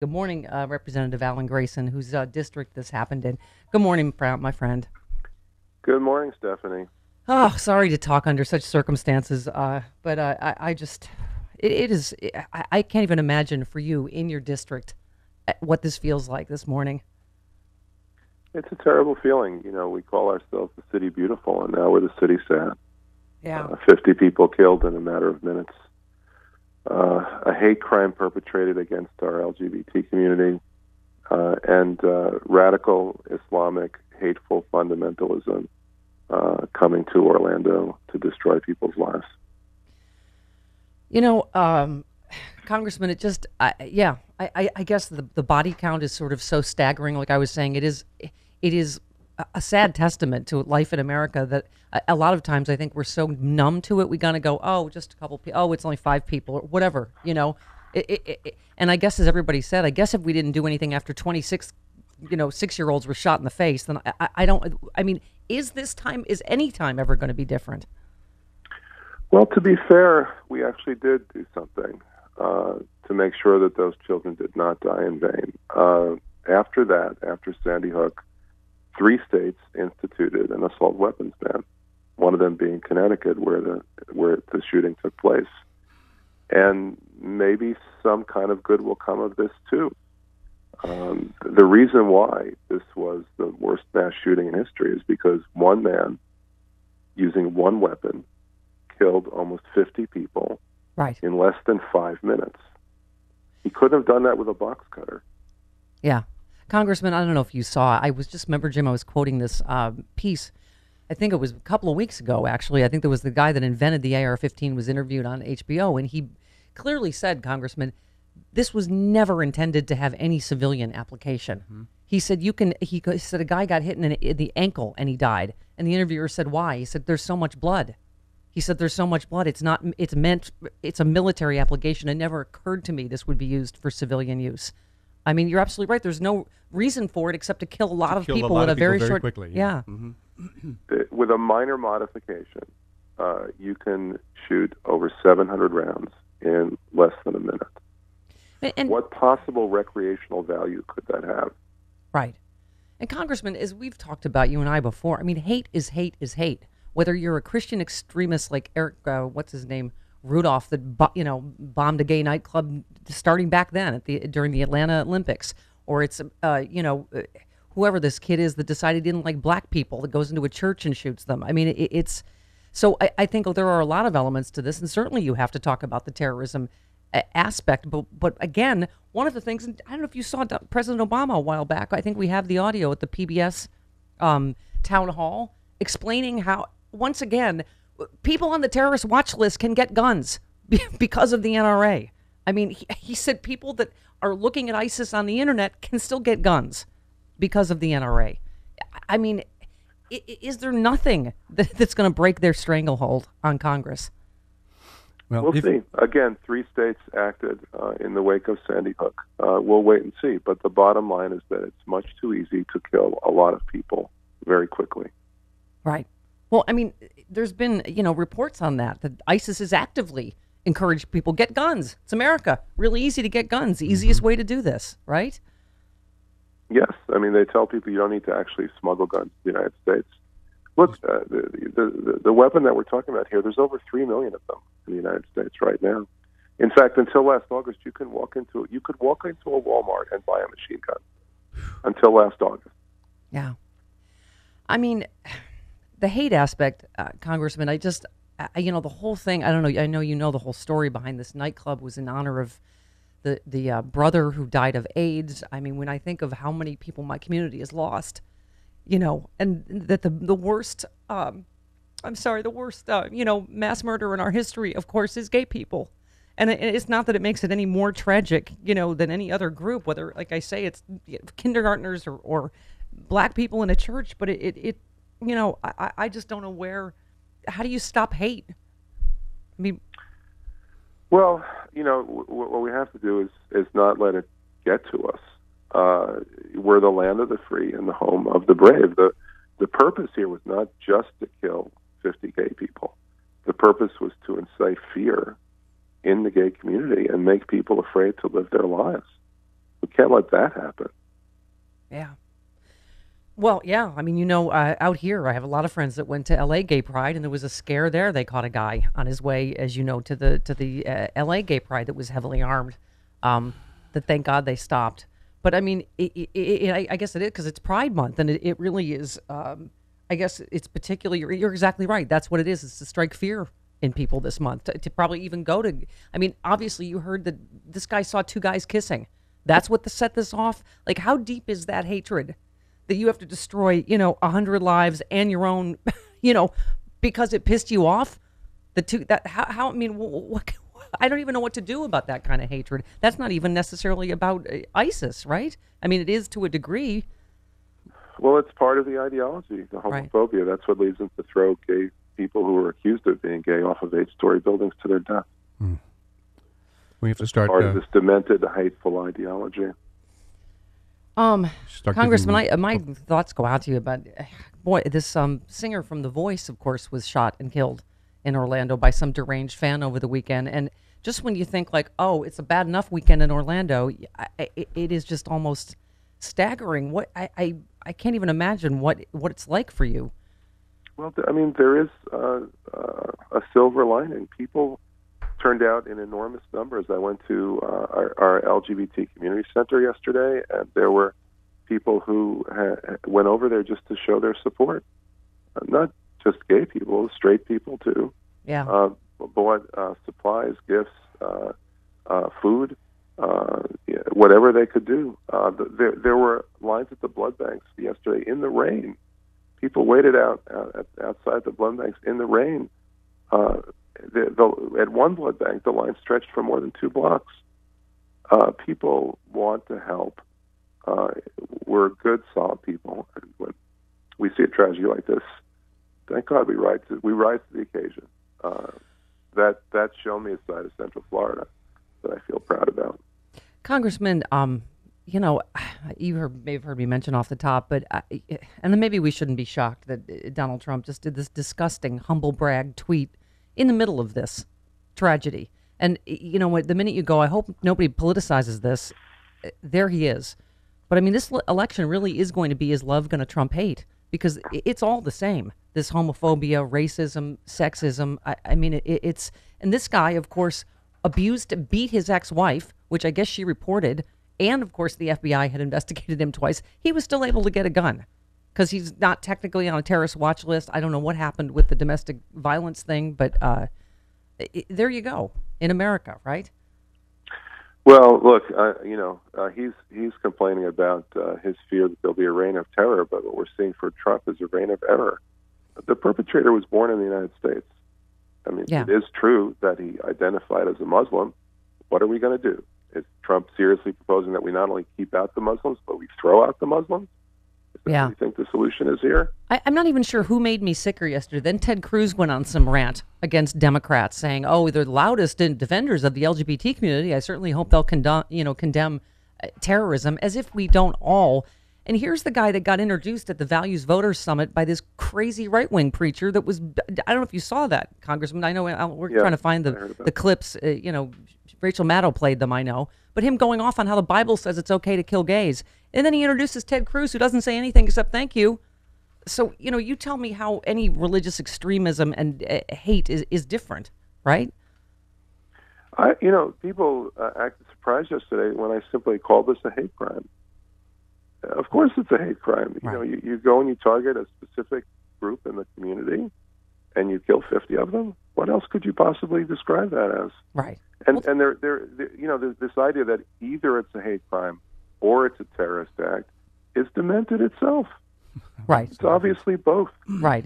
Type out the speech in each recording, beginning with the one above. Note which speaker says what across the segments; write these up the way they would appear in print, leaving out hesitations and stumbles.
Speaker 1: Good morning, Representative Alan Grayson, whose district this happened in. Good morning, my friend.
Speaker 2: Good morning, Stephanie.
Speaker 1: Oh, sorry to talk under such circumstances, but I just, it is, I can't even imagine for you in your district what this feels like this morning.
Speaker 2: It's a terrible feeling. We call ourselves the city beautiful, and now we're the city sad.
Speaker 1: Yeah.
Speaker 2: 50 people killed in a matter of minutes. A hate crime perpetrated against our LGBT community, and radical Islamic hateful fundamentalism coming to Orlando to destroy people's lives.
Speaker 1: You know, Congressman, it just, yeah, I guess the body count is sort of so staggering. Like I was saying, it is a sad testament to life in America that a lot of times I think we're so numb to it. We gotta go, oh, just a couple people. Oh, it's only five people or whatever, and I guess as everybody said, I guess if we didn't do anything after 26, 6-year-olds were shot in the face, then I don't. I mean, is any time ever going to be different?
Speaker 2: Well, to be fair, we actually did do something to make sure that those children did not die in vain. After that, after Sandy Hook, 3 states instituted an assault weapons ban. One of them being Connecticut, where the shooting took place. And maybe some kind of good will come of this too. The reason why this was the worst mass shooting in history is because one man using one weapon killed almost 50 people
Speaker 1: Right.
Speaker 2: in less than 5 minutes. He couldn't have done that with a box cutter.
Speaker 1: Yeah. Congressman, I don't know if you saw, remember, Jim, I was quoting this piece. I think it was a couple of weeks ago, actually. I think there was the guy that invented the AR-15 was interviewed on HBO, and he clearly said, Congressman, this was never intended to have any civilian application. He said, he said a guy got hit in the ankle and he died. And the interviewer said, why? He said, there's so much blood. He said, there's so much blood. It's a military application. It never occurred to me this would be used for civilian use. I mean, you're absolutely right. There's no reason for it except to kill a lot of people in a very short.
Speaker 3: Quickly.
Speaker 1: Yeah.
Speaker 2: With a minor modification, you can shoot over 700 rounds in less than a minute.
Speaker 1: And
Speaker 2: What possible recreational value could that have?
Speaker 1: right. And Congressman, as we've talked about you and I before, I mean, hate is hate is hate. Whether you're a Christian extremist like Eric, what's his name, Rudolph, that bombed a gay nightclub starting back then during the Atlanta Olympics, or it's whoever this kid is that decided he didn't like black people that goes into a church and shoots them. I mean, it's so I think there are a lot of elements to this, and certainly you have to talk about the terrorism aspect. But again, one of the things, and I don't know if you saw President Obama a while back. I think we have the audio at the PBS town hall explaining how, once again, people on the terrorist watch list can get guns because of the NRA. I mean, he said people that are looking at ISIS on the internet can still get guns because of the NRA. I mean, is there nothing that's going to break their stranglehold on Congress?
Speaker 3: Well,
Speaker 2: We'll see. Again, 3 states acted in the wake of Sandy Hook. We'll wait and see. But the bottom line is that it's much too easy to kill a lot of people very quickly.
Speaker 1: Right. Well, I mean, there's been, reports on that ISIS is actively encouraged people get guns. It's America. Really easy to get guns. The easiest way to do this, right?
Speaker 2: Yes. I mean, they tell people you don't need to actually smuggle guns to the United States. Look, the weapon that we're talking about here, there's over 3 million of them in the United States right now. In fact, until last August, you could walk into a Walmart and buy a machine gun. Until last August.
Speaker 1: Yeah. I mean, the hate aspect, Congressman, the whole thing, I don't know, I know you know the whole story behind this nightclub was in honor of the brother who died of AIDS. I mean, when I think of how many people my community has lost, and that the worst, the worst, mass murder in our history, of course, is gay people. And it's not that it makes it any more tragic, than any other group, whether, like I say, it's kindergartners or black people in a church, but I just don't know how do you stop hate? I mean,
Speaker 2: Well, what we have to do is not let it get to us. We're the land of the free and the home of the brave. The purpose here was not just to kill 50 gay people. The purpose was to incite fear in the gay community and make people afraid to live their lives. We can't let that happen.
Speaker 1: Yeah. Well, yeah. I mean, out here, I have a lot of friends that went to L.A. Gay Pride, and there was a scare there. They caught a guy on his way, as you know, to the L.A. Gay Pride that was heavily armed. That thank God they stopped. But I mean, I guess it is because it's Pride Month, and it really is. I guess it's particularly. You're exactly right. That's what it is. It's to strike fear in people this month. To probably even go to. I mean, obviously, you heard that this guy saw two guys kissing. That's what set this off. Like, how deep is that hatred? That you have to destroy, 100 lives and your own, because it pissed you off. How I mean, what, I don't even know what to do about that kind of hatred. That's not even necessarily about ISIS, right? I mean, it is to a degree.
Speaker 2: Well, it's part of the ideology, the homophobia. Right. That's what leads them to throw gay people who are accused of being gay off of 8-story buildings to their death.
Speaker 3: We have to start
Speaker 2: part of this demented, hateful ideology.
Speaker 1: Congressman, my thoughts go out to you about, boy, this singer from The Voice, of course, was shot and killed in Orlando by some deranged fan over the weekend. And just when you think like, oh, it's a bad enough weekend in Orlando, it is just almost staggering. What I can't even imagine what it's like for you.
Speaker 2: Well, I mean, there is a silver lining. People turned out in enormous numbers. I went to our LGBT community center yesterday, and there were people who went over there just to show their support. Not just gay people, straight people too.
Speaker 1: Yeah.
Speaker 2: Bought supplies, gifts, food, whatever they could do. There were lines at the blood banks yesterday in the rain. People waited outside the blood banks in the rain. At one blood bank, the line stretched for more than 2 blocks. People want to help. We're good, solid people. And when we see a tragedy like this, thank God we rise to the occasion. That's shown me a side of Central Florida that I feel proud about.
Speaker 1: Congressman, you may have heard me mention off the top, but and then maybe we shouldn't be shocked that Donald Trump just did this disgusting humble brag tweet in the middle of this tragedy. And the minute you go, I hope nobody politicizes this. There he is. But I mean, this election really is going to be, is love going to trump hate? Because it's all the same. This homophobia, racism, sexism. I mean, it's, and this guy, of course, beat his ex-wife, which I guess she reported. And of course, the FBI had investigated him twice. He was still able to get a gun because he's not technically on a terrorist watch list. I don't know what happened with the domestic violence thing, but there you go in America, right?
Speaker 2: Well, look, he's complaining about his fear that there'll be a reign of terror, but what we're seeing for Trump is a reign of error. The perpetrator was born in the United States. I mean, It is true that he identified as a Muslim. What are we going to do? Is Trump seriously proposing that we not only keep out the Muslims, but we throw out the Muslims? Is that what you think the solution is here?
Speaker 1: I'm not even sure who made me sicker yesterday. Then Ted Cruz went on some rant against Democrats, saying, "Oh, they're the loudest defenders of the LGBT community. I certainly hope they'll condemn terrorism," as if we don't all. And here's the guy that got introduced at the Values Voters Summit by this crazy right-wing preacher that was, I don't know if you saw that, Congressman. I know we're trying to find the clips. Rachel Maddow played them, I know. But him going off on how the Bible says it's okay to kill gays. And then he introduces Ted Cruz, who doesn't say anything except thank you. So, you tell me how any religious extremism and hate is different, right?
Speaker 2: People acted surprised yesterday when I simply called this a hate crime. Of course it's a hate crime.
Speaker 1: Right.
Speaker 2: You go and you target a specific group in the community and you kill 50 of them. What else could you possibly describe that as?
Speaker 1: Right.
Speaker 2: And there's this idea that either it's a hate crime or it's a terrorist act is demented itself.
Speaker 1: Right.
Speaker 2: It's obviously both.
Speaker 1: Right.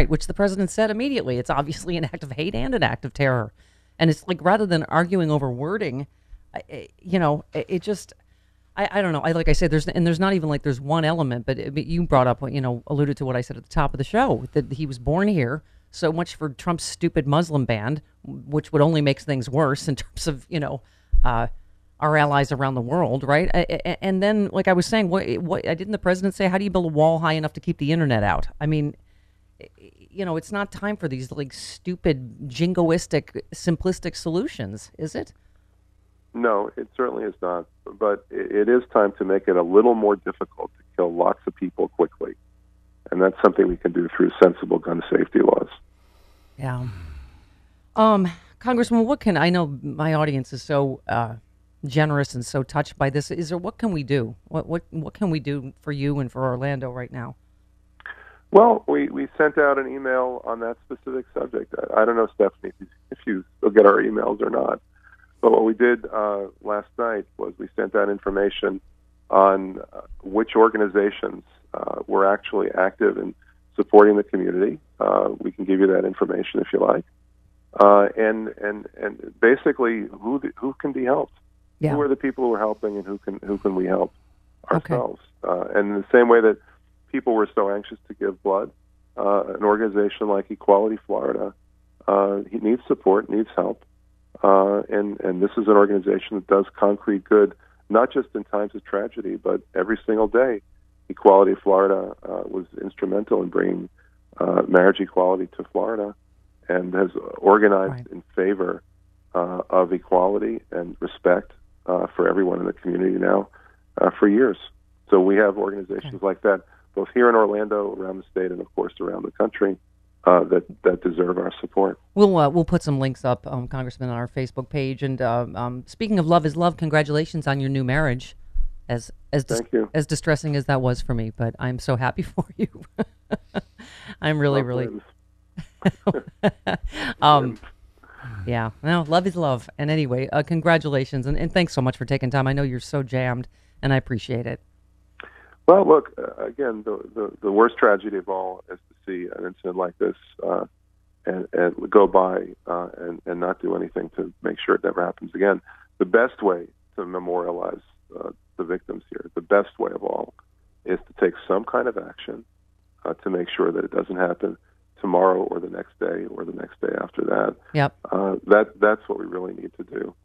Speaker 1: Which the president said immediately. It's obviously an act of hate and an act of terror. And it's like, rather than arguing over wording, it just, I don't know. Like I said, there's not even like there's one element, but you brought up, alluded to what I said at the top of the show, that he was born here. So much for Trump's stupid Muslim ban, which would only make things worse in terms of, our allies around the world, right? And then, like I was saying, what didn't the president say? How do you build a wall high enough to keep the internet out? I mean, it's not time for these like stupid, jingoistic, simplistic solutions, is it?
Speaker 2: No, it certainly is not. But it is time to make it a little more difficult to kill lots of people quickly. And that's something we can do through sensible gun safety laws.
Speaker 1: Yeah. Congressman, I know my audience is so generous and so touched by this. What can we do? What can we do for you and for Orlando right now?
Speaker 2: Well, we sent out an email on that specific subject. I don't know, Stephanie, if you still get our emails or not. But what we did last night was we sent out information on which organizations were actually active in supporting the community. We can give you that information if you like. And basically who can be helped. Yeah. Who are the people who are helping, and who can we help ourselves? Okay. And in the same way that people were so anxious to give blood, an organization like Equality Florida he needs support, needs help, and this is an organization that does concrete good, not just in times of tragedy, but every single day. Equality Florida was instrumental in bringing marriage equality to Florida, and has organized in favor of equality and respect for everyone in the community now for years. So we have organizations like that, both here in Orlando, around the state, and of course around the country, that deserve our support.
Speaker 1: We'll put some links up, Congressman, on our Facebook page. And speaking of Love is Love, congratulations on your new marriage. Thank you. As distressing as that was for me, but I'm so happy for you. I'm really. Yeah, well, love is love. And anyway, congratulations, and thanks so much for taking time. I know you're so jammed, and I appreciate it.
Speaker 2: Well, look, again, the worst tragedy of all is to see an incident like this and go by and not do anything to make sure it never happens again. The best way to memorialize the victims here, the best way of all, is to take some kind of action to make sure that it doesn't happen tomorrow or the next day or the next day after that.
Speaker 1: Yep.
Speaker 2: That's what we really need to do.